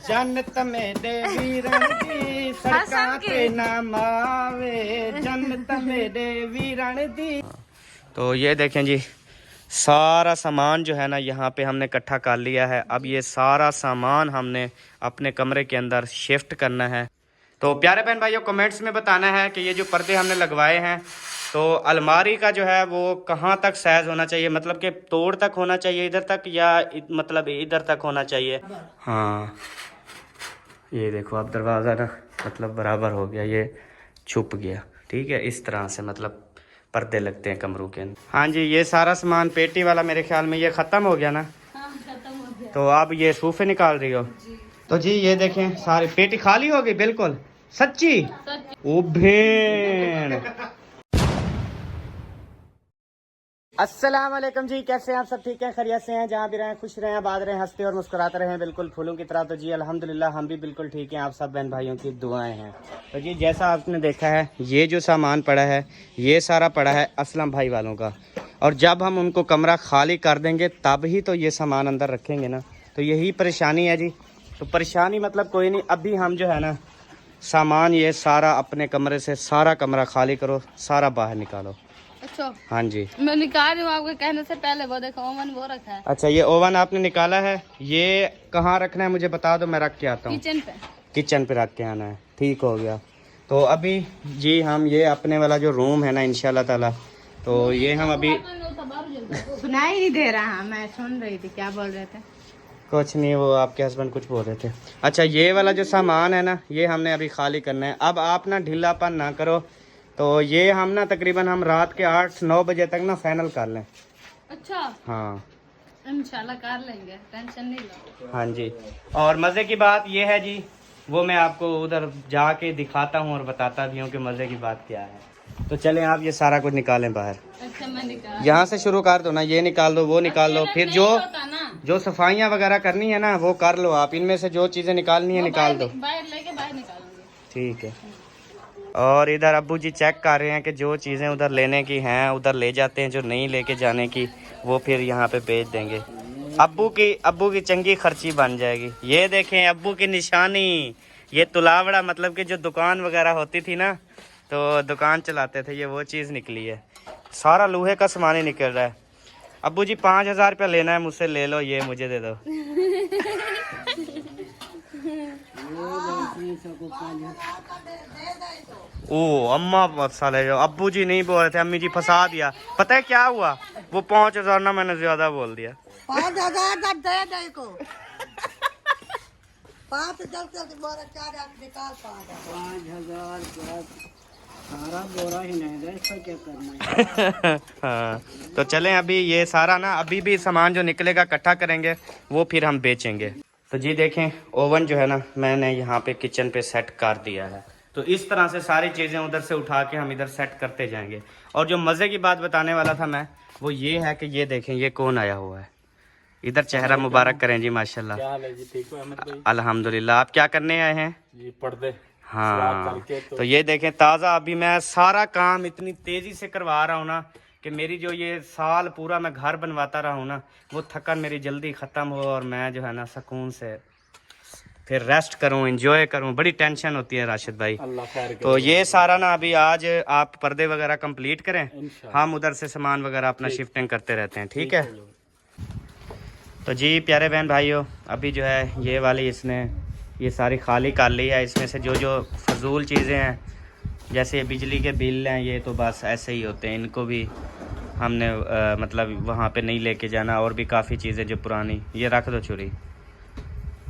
जन्नत में देवी रणदी सड़का पे नाम आवे, जन्नत में देवी रणदी। तो ये देखें जी, सारा सामान जो है ना यहाँ पे हमने इकट्ठा कर लिया है। अब ये सारा सामान हमने अपने कमरे के अंदर शिफ्ट करना है। तो प्यारे बहन भाइयों, कमेंट्स में बताना है कि ये जो पर्दे हमने लगवाए हैं, तो अलमारी का जो है वो कहाँ तक साइज होना चाहिए, मतलब कि तोड़ तक होना चाहिए इधर तक, या मतलब इधर तक होना चाहिए। हाँ ये देखो अब दरवाज़ा ना मतलब बराबर हो गया, ये छुप गया। ठीक है, इस तरह से मतलब पर्दे लगते हैं कमरों के अंदर। हाँ जी, ये सारा सामान पेटी वाला मेरे ख्याल में ये ख़त्म हो गया ना। हाँ, खत्म हो गया। तो अब ये सोफे निकाल रही हो जी। तो जी ये देखें सारी पेटी खाली हो गई बिल्कुल। सच्ची? ओ भेड़। अस्सलाम वालेकुम जी, कैसे हैं आप सब? ठीक हैं, खैरियत से हैं? जहाँ भी रहें खुश रहें, आबाद रहें, हंसते और मुस्कुराते रहें बिल्कुल फूलों की तरह। तो जी अल्हम्दुलिल्लाह हम भी बिल्कुल ठीक हैं, आप सब बहन भाइयों की दुआएं हैं। तो जी जैसा आपने देखा है, ये जो सामान पड़ा है ये सारा पड़ा है असलम भाई वालों का, और जब हम उनको कमरा खाली कर देंगे तब ही तो ये सामान अंदर रखेंगे ना। तो यही परेशानी है जी। तो परेशानी मतलब कोई नहीं, अभी हम जो है ना सामान ये सारा अपने कमरे से सारा कमरा खाली करो, सारा बाहर निकालो। अच्छा, हाँ जी, मैं निकाल रही हूँ आपके कहने से पहले। वो देखो ओवन वो रखा है। अच्छा ये ओवन आपने निकाला है, ये कहाँ रखना है मुझे बता दो, मैं रख के आता हूँ। किचन पे। किचन पे रख के आना है, ठीक हो गया। तो अभी जी हम ये अपने वाला जो रूम है ना इंशाल्लाह ताला, तो ये हम अभी सुनाई नहीं दे रहा, मैं सुन रही थी क्या बोल रहे थे। कुछ नहीं, वो आपके हस्बैंड कुछ बोल रहे थे। अच्छा ये वाला जो सामान है ना ये हमने अभी खाली करना है। अब आप ना ढीलापन ना करो, तो ये हम ना तकरीबन हम रात के 8-9 बजे तक ना फाइनल कर लें। अच्छा, हाँ इंशाल्लाह कर लेंगे, टेंशन नहीं लो। हाँ जी। और मज़े की बात ये है जी, वो मैं आपको उधर जाके दिखाता हूँ और बताता भी हूँ कि मज़े की बात क्या है। तो चलें आप ये सारा कुछ निकालें बाहर। अच्छा, मैं निकाल। यहाँ से शुरू कर दो ना, ये निकाल दो वो निकाल लो, फिर जो ना जो सफाइयाँ वगैरह करनी है ना वो कर लो आप। इनमें से जो चीज़ें निकालनी है निकाल दो। बाहर लेके बाहर निकालूंगी। ठीक है। और इधर अब्बू जी चेक कर रहे हैं कि जो चीज़ें उधर लेने की हैं उधर ले जाते हैं, जो नहीं लेके जाने की वो फिर यहाँ पे भेज देंगे। अब्बू की चंगी खर्ची बन जाएगी। ये देखें अब्बू की निशानी, ये तुलावड़ा मतलब कि जो दुकान वगैरह होती थी ना, तो दुकान चलाते थे, ये वो चीज़ निकली है। सारा लोहे का सामान ही निकल रहा है। अब्बू जी 5000 रुपया लेना है मुझसे, ले लो, ये मुझे दे दो। ओ अम्मा साले, जो अब्बू जी नहीं बोल रहे थे, अम्मी जी फंसा दिया। पता है क्या हुआ, वो 5000 ना मैंने ज्यादा बोल दिया। 5000 दे दे को 5 जल्दी बोरा 4 निकाल 5000 सारा बोरा ही नहीं दे, इसका क्या करना है। हाँ तो चलें, अभी ये सारा ना अभी भी सामान जो निकलेगा इकट्ठा करेंगे, वो फिर हम बेचेंगे। तो जी देखें ओवन जो है ना मैंने यहाँ पे किचन पे सेट कर दिया है। तो इस तरह से सारी चीज़ें उधर से उठा के हम इधर सेट करते जाएंगे। और जो मज़े की बात बताने वाला था मैं, वो ये है कि ये देखें ये कौन आया हुआ है इधर। चेहरा मुबारक करें जी, माशाल्लाह। क्या हाल है जी? ठीक हो अहमद भाई? अल्हम्दुलिल्लाह। आप क्या करने आए हैं? जी पर्दे। हाँ तो ये देखें ताज़ा, अभी मैं सारा काम इतनी तेज़ी से करवा रहा हूँ ना कि मेरी जो ये साल पूरा मैं घर बनवाता रहा हूँ ना, वो थकन मेरी जल्दी ख़त्म हो और मैं जो है ना सुकून से फिर रेस्ट करूँ, एंजॉय करूँ। बड़ी टेंशन होती है राशिद भाई। अल्लाह खैर करे। तो ये सारा ना अभी आज आप पर्दे वगैरह कंप्लीट करें, हम उधर से सामान वगैरह अपना शिफ्टिंग करते रहते हैं, ठीक है। तो जी प्यारे बहन भाइयों, अभी जो है ये वाली इसने ये सारी खाली कर ली है। इसमें से जो जो फजूल चीज़ें हैं, जैसे बिजली के बिल हैं, ये तो बस ऐसे ही होते हैं, इनको भी हमने मतलब वहाँ पे नहीं लेके जाना। और भी काफ़ी चीज़ें जो पुरानी, ये रख दो चुरी।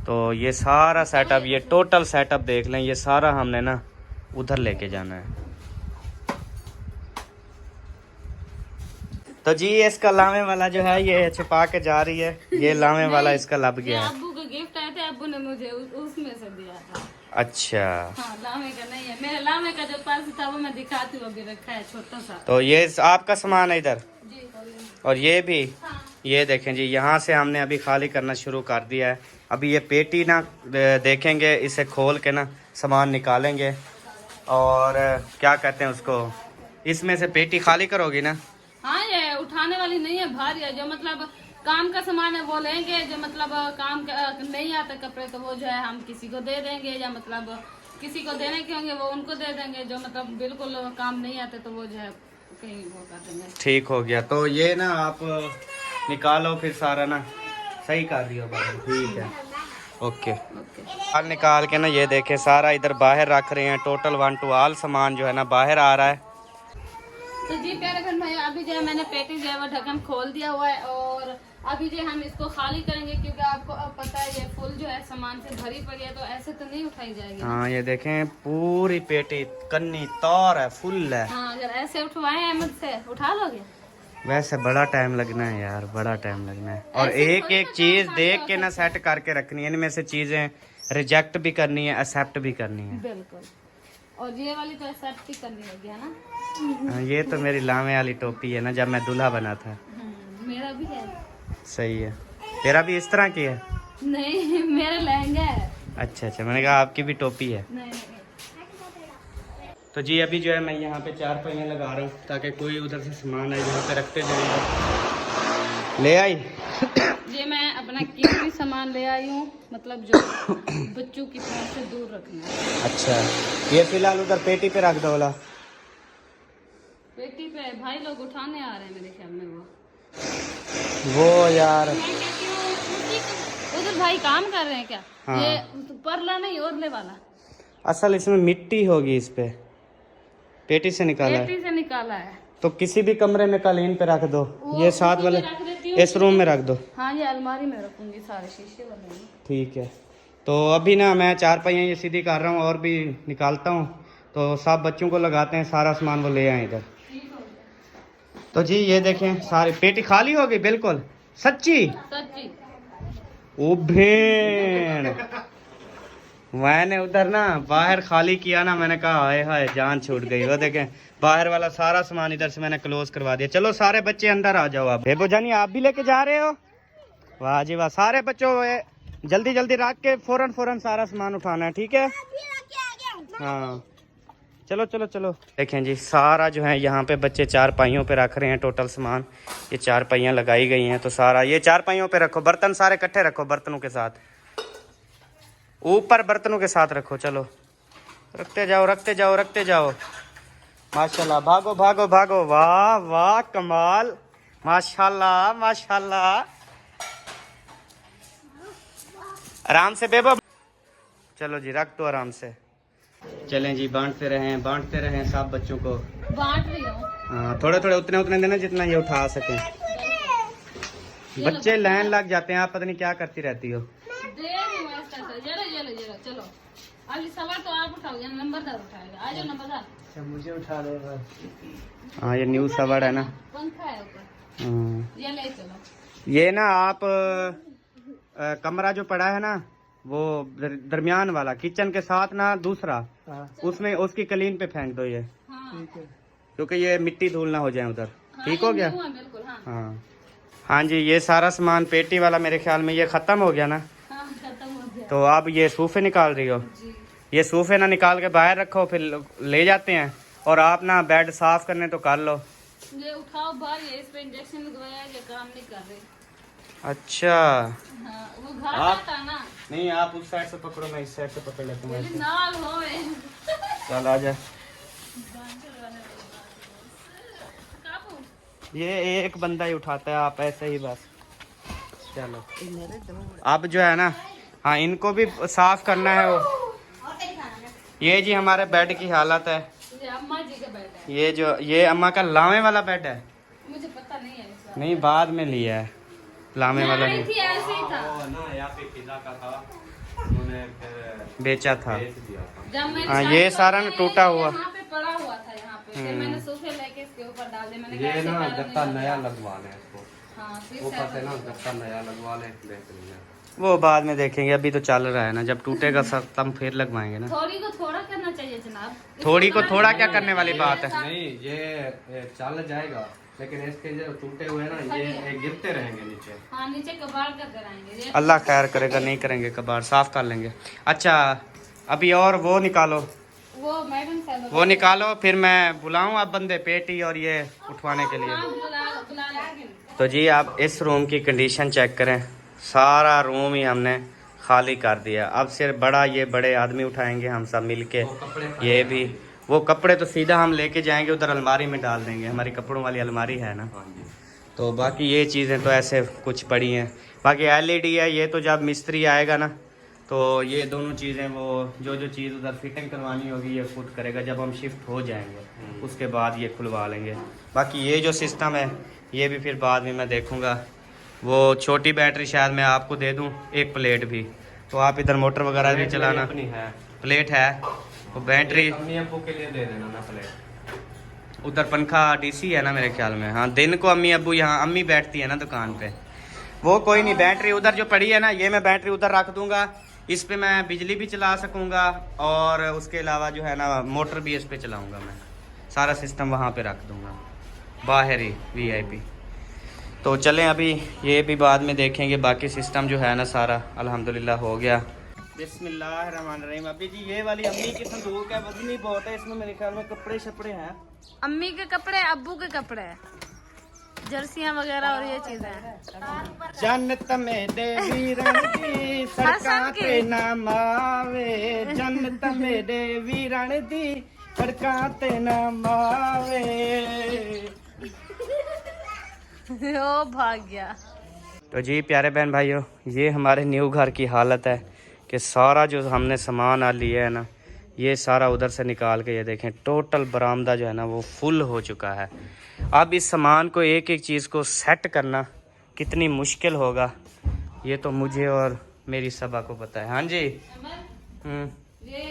तो ये सारा सेटअप, ये टोटल सेटअप देख लें, ये सारा हमने ना उधर लेके जाना है। तो जी इसका लामे वाला जो है ये छुपा के जा रही है, ये लामे वाला इसका लब गया है। अब्बू का गिफ्ट आया था, अब्बू ने मुझे उसमें से दिया था। अच्छा हाँ, लामे का नहीं है, मेरे लामे का जो पर्स था वो मैं दिखाती हूँ, अभी रखा है छोटा सा। तो ये आपका सामान है इधर, जी और ये भी। हाँ। ये देखें जी, यहाँ से हमने अभी खाली करना शुरू कर दिया है। अभी ये पेटी ना देखेंगे, इसे खोल के ना सामान निकालेंगे और क्या कहते हैं उसको, इसमें से पेटी खाली करोगी ना। हाँ, ये उठाने वाली नहीं है, भारी है, जो मतलब काम का सामान है वो लेंगे, जो मतलब काम नहीं आता कपड़े तो वो जो है हम किसी को दे देंगे, या मतलब किसी को देने के होंगे वो उनको दे देंगे, जो मतलब बिल्कुल काम नहीं आते तो वो जो है कहीं वो कर देंगे। ठीक हो गया। तो ये ना आप निकालो फिर सारा ना, सही कर रही हो बाबू, ठीक है, ओके। माल निकाल के ना ये देखे सारा इधर बाहर रख रहे हैं, टोटल 1 to ऑल सामान जो है ना बाहर आ रहा है। तो जी प्यारे बहन भाई, अभी जो है मैंने पेटी जो है वो ढक्कन खोल दिया हुआ है, और अभी जो हम इसको खाली करेंगे, क्योंकि आपको अब पता है ये फुल जो है सामान से भरी पड़ी है, तो ऐसे तो नहीं उठाई जाएगी। हाँ ये देखें पूरी पेटी कन्नी तौर है, फुल है। हाँ, अगर ऐसे उठवाए हैं मुझसे उठा लोगे? वैसे बड़ा टाइम लगना है यार, बड़ा टाइम लगना है, और एक एक चीज देख के ना सेट करके रखनी है, इनमें से चीजें रिजेक्ट भी करनी है, एक्सेप्ट भी करनी है। बिल्कुल, और ये वाली तो एक्सेप्ट ही करनी होगी, है ना? हाँ, ये तो मेरी लामे वाली टोपी है ना, जब मैं दूल्हा बना था। मेरा भी है। सही है, तेरा भी इस तरह की है? नहीं, मेरा लहंगा है। अच्छा अच्छा, मैंने कहा आपकी भी टोपी है। नहीं। तो जी अभी जो है मैं यहाँ पे 4 पहिए लगा रहा हूँ, ताकि कोई उधर से सामान आए यहाँ पे रखते जाएगा। ले आई ये मैं अपना कीमती सामान ले आई हूँ, मतलब जो बच्चों की पहुंच से दूर रखना है। अच्छा, ये फिलहाल उधर पेटी पे रख दो वाला। पेटी पे भाई लोग उठाने आ रहे हैं मेरे ख्याल में। वो यार मैं कहती हूँ उधर भाई काम कर रहे हैं क्या? हाँ। ये परला नहीं, ओरले वाला। असल इसमें मिट्टी होगी, इस पे पेटी से निकाला है, पेटी से निकाला है। तो किसी भी कमरे में कालीन पे रख दो, ये साथ वाले रख देती हूँ। इस रूम में रख दो। हाँ, ये अलमारी में रखूंगी, सारे शीशे वाले। ठीक है, तो अभी ना मैं 4 पहिए ये सीधी कर रहा हूँ, और भी निकालता हूँ, तो सब बच्चों को लगाते हैं, सारा सामान वो ले आए इधर। तो जी ये देखें सारी पेटी खाली हो गई बिल्कुल, सच्ची? सच्ची। ओ भेड़, मैंने उधर ना बाहर खाली किया ना, मैंने कहा हाय हाय जान छूट गई। वो देखें बाहर वाला सारा सामान इधर से मैंने क्लोज करवा दिया। चलो सारे बच्चे अंदर आ जाओ। आप बेबो जानी आप भी लेके जा रहे हो? वाह जी वाह, सारे बच्चों जल्दी जल्दी रख के फौरन फौरन सारा सामान उठाना है, ठीक है? हाँ चलो चलो चलो। देखें जी सारा जो है यहाँ पे बच्चे 4 पहियों पे रख रहे हैं टोटल सामान। ये 4 पहियाँ लगाई गई हैं, तो सारा ये 4 पहियों पे रखो, बर्तन सारे इकट्ठे रखो, बर्तनों के साथ ऊपर बर्तनों के साथ रखो। चलो रखते जाओ रखते जाओ रखते जाओ। माशाल्लाह, भागो भागो भागो, वाह वाह कमाल, माशाल्लाह माशाल्लाह। आराम से बेबो, चलो जी रख दो आराम से। चलें जी बांटते रहें सब बच्चों को। बांट रही हूँ। हाँ थोड़े थोड़े उतने उतने देना जितना ये उठा सकें। बच्चे लाइन लग जाते हैं, आप पता नहीं क्या करती रहती हो। चलो अभी सवाल तो आप उठाओ, या नंबरदार उठाएगा। आ जाओ नंबरदार। मुझे उठा दो। हाँ ये न्यू सवार है ना, पंखा है ऊपर, ये ले चलो। ये ना आप कमरा जो पड़ा है ना वो दरमियान वाला, किचन के साथ ना दूसरा, उसमें उसकी कलीन पे फेंक दो ये। हाँ। क्योंकि ये मिट्टी धूल ना हो जाए उधर। हाँ, ठीक हो गया? बिल्कुल। हाँ हाँ जी, ये सारा सामान पेटी वाला मेरे ख्याल में ये खत्म हो गया ना। हाँ, खत्म हो गया। तो आप ये सोफे निकाल रही हो जी। ये सोफे ना निकाल के बाहर रखो, फिर ले जाते हैं, और आप ना बेड साफ करने तो कर लो। ये उठाओ बाहर, ये इस पे इंजेक्शन लगवाया, ये काम नहीं कर रही। अच्छा हाँ, वो घाटा था ना। नहीं आप उस साइड से पकड़ो, मैं इस साइड से पकड़ लेता हूँ। बोले नाल हो चल आ जा। काबू। ये एक बंदा ही उठाता है, आप ऐसे ही बस। चलो अब जो है ना, हाँ इनको भी साफ करना है। वो ये जी हमारे बेड की हालत है। ये अम्मा जी का बेड है। ये अम्मा का लावे वाला बेड है। मुझे पता नहीं है इस बार। नहीं बाद में लिया है, लामे वाला आई नहीं। थी ऐसे ही था। ना यहाँ पे पिज़्ज़ा का था, उन्होंने फिर बेचा था। बेच दिया था। जब मैंने हाँ, शादी ये को सारा ना किया, टूटा ये हुआ। यहाँ पे पड़ा हुआ था यहाँ पे, फिर मैंने सोफे लेके इसके ऊपर डाल दिया। मैंने कहा ये ऐसे ना पैर गत्ता नहीं नया लगता। लगवा लें इसको, हाँ, फिर ऊपर से से ना गत्ता नया लगवा लें, बेहतरीन है। वो बाद में देखेंगे, अभी तो चल रहा है ना, जब टूटेगा सब तब फिर लगवाएंगे ना। थोड़ी को थोड़ा करना चाहिए जनाब। थोड़ी को थोड़ा क्या करने वाली बात है। नहीं ये चल जाएगा, लेकिन इसके जो टूटे हुए ना ये गिरते रहेंगे नीचे। हाँ, नीचे कबाड़ कर कराएंगे ये। अल्लाह खैर करेगा, नहीं करेंगे कबाड़, साफ कर लेंगे। अच्छा अभी और वो निकालो, वो मैडम साहब वो निकालो, फिर मैं बुलाऊं अब बंदे पेटी और ये उठवाने के लिए। हाँ, बुला लो। तो जी आप इस रूम की कंडीशन चेक करें, सारा रूम ही हमने खाली कर दिया। अब सिर्फ बड़ा ये बड़े आदमी उठाएंगे, हम सब मिलके ये भी। वो कपड़े तो सीधा हम लेके जाएंगे उधर अलमारी में डाल देंगे, हमारी कपड़ों वाली अलमारी है ना। तो बाकी ये चीज़ें तो ऐसे कुछ पड़ी हैं। बाकी LED है, ये तो जब मिस्त्री आएगा ना तो ये दोनों चीज़ें वो जो चीज़ उधर फिटिंग करवानी होगी ये खुद करेगा जब हम शिफ्ट हो जाएंगे, उसके बाद ये खुलवा लेंगे। बाकी ये जो सिस्टम है ये भी फिर बाद में मैं देखूँगा। वो छोटी बैटरी शायद मैं आपको दे दूँ, एक प्लेट भी, तो आप इधर मोटर वगैरह भी चलाना। अपनी है, प्लेट है, वो बैटरी अम्मी अब्बू के लिए दे देना ना प्लेट। उधर पंखा DC है ना मेरे ख्याल में। हाँ, दिन को अम्मी अब्बू यहाँ, अम्मी बैठती है ना दुकान पे। वो कोई नहीं, बैटरी उधर जो पड़ी है ना, ये मैं बैटरी उधर रख दूंगा, इस पे मैं बिजली भी चला सकूंगा और उसके अलावा जो है ना मोटर भी इस पे चलाऊंगा। मैं सारा सिस्टम वहाँ पे रख दूंगा, बाहर ही VIP। तो चलें अभी ये भी बाद में देखेंगे। बाकी सिस्टम जो है ना सारा अल्हम्दुलिल्लाह हो गया। बिस्मिल्लाहिर्रहमानिर्रहीम। अभी जी ये वाली अम्मी की संदूक है, वजनी बहुत है, इसमें मेरे ख्याल में कपड़े शपड़े हैं। अम्मी के कपड़े, अब्बू के कपड़े, जर्सियां वगैरह और ये चीजें। जन्नत में देवी दी सड़कां ते नाम आवे, जन्नत में देवी दी सड़कां ते नाम आवे। ओ भाग गया। तो जी प्यारे बहन भाइयों, ये हमारे न्यू घर की हालत है कि सारा जो हमने सामान आ लिया है ना, ये सारा उधर से निकाल के ये देखें, टोटल बरामदा जो है ना वो फुल हो चुका है। अब इस सामान को एक एक चीज़ को सेट करना कितनी मुश्किल होगा ये तो मुझे और मेरी सबा को पता है। हाँ जी। ये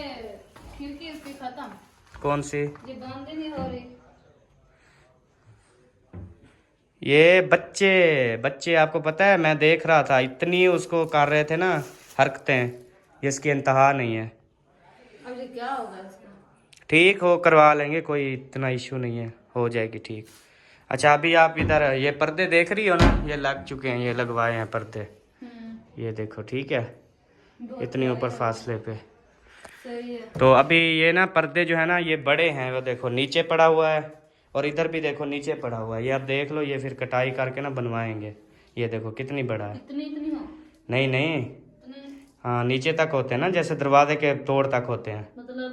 खिड़की इसकी खत्म। कौन सी? ये बंद ही नहीं हो रही। ये बच्चे आपको पता है, मैं देख रहा था इतनी उसको कर रहे थे ना हरकतें, जिसकी इंतहा नहीं है। अब ये क्या होगा इसका? ठीक हो, करवा लेंगे, कोई इतना इशू नहीं है, हो जाएगी ठीक। अच्छा अभी आप इधर ये पर्दे देख रही हो ना, ये लग चुके हैं, ये लगवाए हैं पर्दे, ये देखो ठीक है, इतनी ऊपर फासले पे। सही है। तो अभी ये ना पर्दे जो है ना ये बड़े हैं, वो देखो नीचे पड़ा हुआ है और इधर भी देखो नीचे पड़ा हुआ है। ये आप देख लो, ये फिर कटाई करके ना बनवाएंगे। ये देखो कितनी बड़ा है। इतनी हो? नहीं, हाँ नीचे तक होते हैं ना, जैसे दरवाजे के तोड़ तक होते हैं। मतलब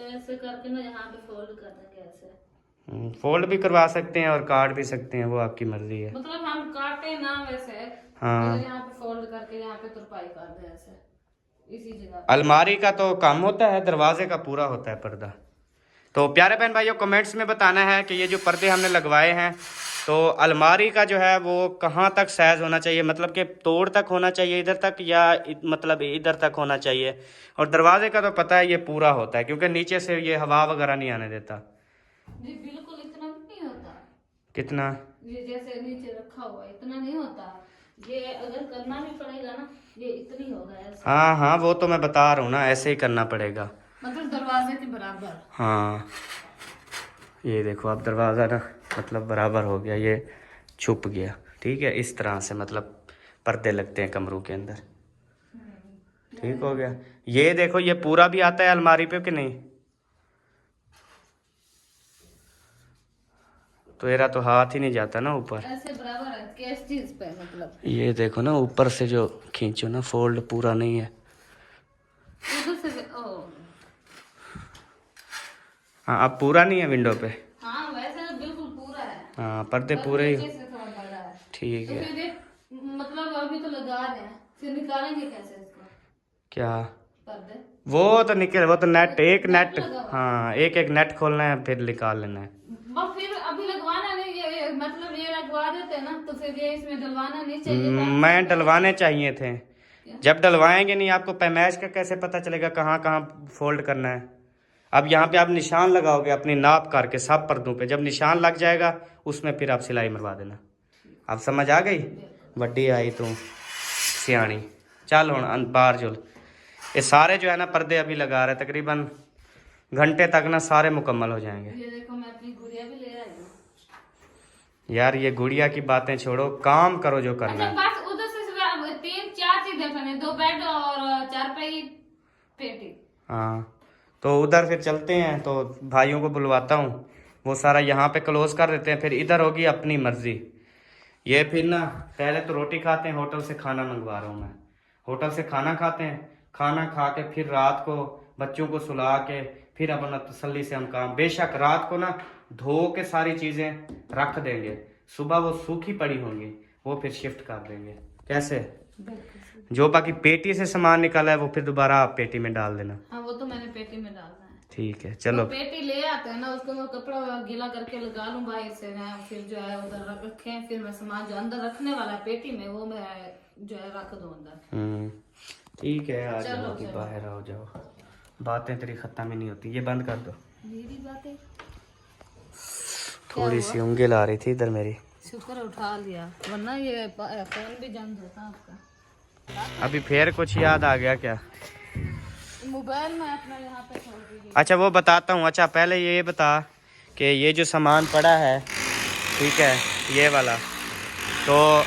ऐसे करके ना यहाँ पे फोल्ड कर देंगे ऐसे। फोल्ड भी करवा सकते हैं और काट भी सकते हैं, वो आपकी मर्जी है। मतलब हम काटे ना वैसे, हाँ, यहाँ पे फोल्ड करके यहाँ पे तुरपाई कर दे ऐसे इसी जगह। अलमारी का तो कम होता है, दरवाजे का पूरा होता है पर्दा। तो प्यारे बहन भाइयों कमेंट्स में बताना है कि ये जो पर्दे हमने लगवाए हैं तो अलमारी का जो है वो कहाँ तक साइज होना चाहिए, मतलब कि तोड़ तक होना चाहिए इधर तक, या मतलब इधर तक होना चाहिए। और दरवाजे का तो पता है ये पूरा होता है, क्योंकि नीचे से ये हवा वगैरह नहीं आने देता। जी बिल्कुल इतना नहीं होता। कितना? ये जैसे नीचे रखा हुआ है इतना नहीं होता, ये अगर करना भी पड़ेगा ना ये इतनी होगा ऐसे। हाँ वो तो मैं बता रहा हूँ ना, ऐसे ही करना पड़ेगा, मतलब दरवाजे के बराबर। हाँ ये देखो अब दरवाज़ा ना मतलब बराबर हो गया, ये छुप गया, ठीक है। इस तरह से मतलब पर्दे लगते हैं कमरों के अंदर, ठीक हो गया। ये देखो ये पूरा भी आता है अलमारी पे कि नहीं? तो मेरा तो हाथ ही नहीं जाता ना ऊपर, ऐसे बराबर है किस चीज पे मतलब। ये देखो ना ऊपर से जो खींचो ना, फोल्ड पूरा नहीं है। उधर से हाँ अब पूरा नहीं है विंडो पे। हाँ वैसे तो बिल्कुल पूरा है। हाँ पर्दे पूरे ही, नीचे से थोड़ा बड़ा है। ठीक तो है। फिर ये मतलब अभी तो लगा रहे हैं, फिर निकालेंगे कैसे इसको क्या? पर्दे? वो तो निकल, वो तो नेट, एक नेट, लगा हुआ। हाँ एक नेट खोलना है फिर निकाल लेना है। बस फिर अभी लगवाना नहीं, ये मतलब ये लगवा देते ना तो फिर ये इसमें डलवाना नहीं चाहिए। मैं डलवाने चाहिए थे, जब डलवाएंगे नहीं आपको पैमाइश का कैसे पता चलेगा कहाँ कहाँ फोल्ड करना है। अब यहाँ पे आप निशान लगाओगे अपनी नाप करके सब पर्दों पे, जब निशान लग जाएगा उसमें फिर आप सिलाई मरवा देना। अब समझ आ गई? वड्डी आई तू सियाणी। चल हुण बाहर जुल। ये सारे जो है ना पर्दे अभी लगा रहे, तकरीबन घंटे तक ना सारे मुकम्मल हो जाएंगे। ये देखो मैं अपनी गुड़िया भी ले आई हूँ। यार ये गुड़िया की बातें छोड़ो, काम करो जो करना है। बस उधर से 3-4 चीजें करनी, 2 बेड और 4 पाई पेटी। हाँ तो उधर फिर चलते हैं, तो भाइयों को बुलवाता हूँ, वो सारा यहाँ पे क्लोज कर देते हैं, फिर इधर होगी अपनी मर्जी। ये फिर ना पहले तो रोटी खाते हैं, होटल से खाना मंगवा रहा हूँ मैं। होटल से खाना खाते हैं, खाना खा के फिर रात को बच्चों को सुला के फिर अपना तसल्ली से हम काम, बेशक रात को ना धो के सारी चीजें रख देंगे, सुबह वो सूखी पड़ी होंगी, वो फिर शिफ्ट कर देंगे। कैसे? जो बाकी पेटी से सामान निकाला है वो फिर दोबारा आप पेटी में डाल देना। हाँ वो तो मैंने पेटी में डालना है। ठीक है चलो। तो पेटी ले आते हैं ना, उसको मैं कपड़ा गीला करके लगा लूं बाहर से ना, फिर जो है उधर रखे, फिर मैं सामान जो अंदर रखने वाला है पेटी में वो मैं जो है रख दूं अंदर। ठीक है आ जाओ, अभी बाहर आओ जाओ, बातें तेरी खत्म ही नहीं होती। ये बंद कर दो। मेरी बातें थोड़ी सी उंगली आ रही थी इधर मेरी, शुक्र उठा लिया, वरना ये फोन भी जंग होता आपका। अभी फिर कुछ याद आ गया क्या? मोबाइल में अपना यहाँ पे छोड़ दीजिए। अच्छा वो बताता हूँ। अच्छा पहले ये बता कि ये जो सामान पड़ा है, ठीक है, ये वाला, तो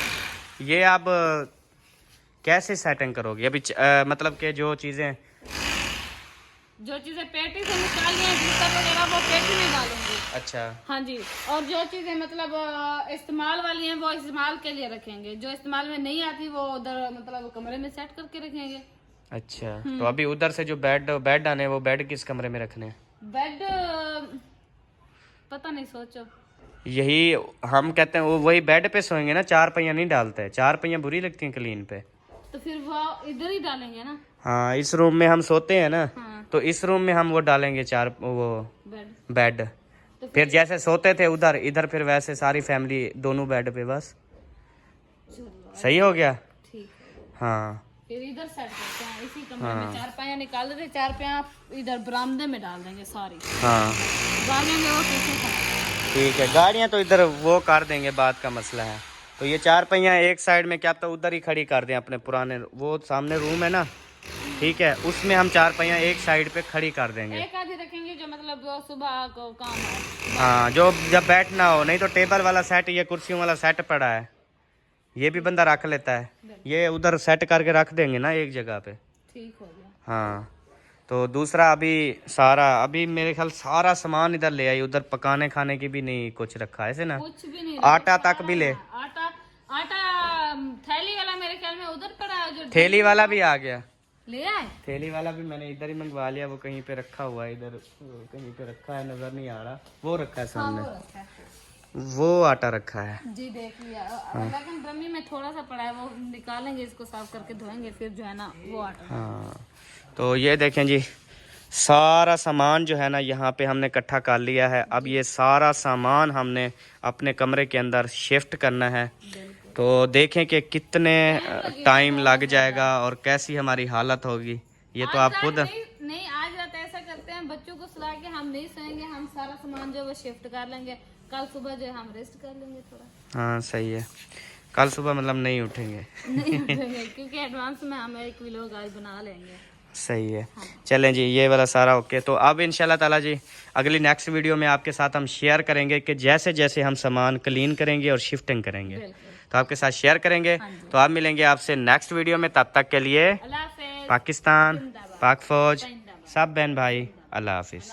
ये आप कैसे सेटिंग करोगे अभी? मतलब कि जो चीज़ें पेटी से निकाल लिया, जूता वगैरह वो पेटी में डालूंगी। अच्छा हाँ जी, और जो चीजें मतलब इस्तेमाल वाली हैं वो इस्तेमाल के लिए रखेंगे, जो इस्तेमाल में नहीं आती वो उधर मतलब कमरे में सेट करके रखेंगे। अच्छा तो अभी उधर से जो बेड आने, वो बेड किस कमरे में रखने हैं? बेड पता नहीं, सोचो। यही हम कहते हैं, वो वही बेड पे सोएंगे ना, चार पहिया नहीं डालते हैं, चार पहिया बुरी लगती हैं क्लीन पे, तो फिर वो इधर ही डालेंगे ना। हाँ इस रूम में हम सोते हैं ना, हाँ। तो इस रूम में हम वो डालेंगे चार वो बेड, तो फिर जैसे सोते थे उधर, इधर फिर वैसे सारी फैमिली दोनों बेड पे, बस सही हो गया। ठीक है, हाँ फिर इधर सेट करते हैं इसी कमरे में। चार पाया निकाल देते, चार पाया इधर बरामदे में डाल देंगे सारी। हाँ डालेंगे वो कैसे खाएंगे? ठीक है, गाड़ियाँ तो इधर वो कर देंगे, बात का मसला है। तो ये चार पहिया एक साइड में क्या तो उधर ही खड़ी कर दें, अपने पुराने वो सामने रूम है ना, ठीक है, उसमें हम चार पहिया एक साइड पे खड़ी कर देंगे। एक आधी रखेंगे जो मतलब सुबह को काम है। हाँ जो जब बैठना हो, नहीं तो टेबल वाला सेट, ये कुर्सियों वाला सेट पड़ा है, ये भी बंदा रख लेता है, ये उधर सेट करके रख देंगे ना एक जगह पे। ठीक हो गया। हाँ तो दूसरा अभी सारा, अभी मेरे ख्याल सारा सामान इधर ले आई, उधर पकाने खाने की भी नहीं कुछ रखा है, ऐसे ना कुछ भी नहीं, आटा तक भी ले, आटा थैली वाला मेरे ख्याल में उधर पड़ा है, जो थैली वाला भी आ गया, ले आए। थैली वाला भी मैंने इधर ही मंगवा लिया, वो कहीं पे रखा हुआ है, इधर कहीं पे रखा है, नजर नहीं आ रहा, वो रखा है सामने, वो आटा रखा है जी देख लिया। लेकिन ड्रमी में थोड़ा सा पड़ा है, वो निकालेंगे, इसको साफ करके धोएंगे, फिर जो है ना वो आटा। हाँ तो ये देखें जी, सारा सामान जो है ना यहाँ पे हमने इकट्ठा कर लिया है। अब ये सारा सामान हमने अपने कमरे के अंदर शिफ्ट करना है, तो देखें कि कितने टाइम लग जाएगा और कैसी हमारी हालत होगी, ये तो आप खुद नहीं आज रात ऐसा करते हैं, बच्चों को सुला के हम नहीं सोएंगे, हम सारा सामान जो वो शिफ्ट कर लेंगे, कल सुबह जो हम रेस्ट कर लेंगे थोड़ा। हाँ सही है, कल सुबह मतलब नहीं उठेंगे नहीं उठेंगे क्योंकि एडवांस में हम एक व्लॉग आज बना लेंगे। सही है। चलें जी, ये वाला सारा ओके। तो अब इंशाल्लाह ताला जी अगली नेक्स्ट वीडियो में आपके साथ हम शेयर करेंगे कि जैसे जैसे हम सामान क्लीन करेंगे और शिफ्टिंग करेंगे तो आपके साथ शेयर करेंगे। तो आप मिलेंगे आपसे नेक्स्ट वीडियो में, तब तक के लिए अल्लाह हाफिज़। पाकिस्तान, जिंदाबाद। पाक फौज, जिंदाबाद। सब बहन भाई, अल्लाह हाफिज़।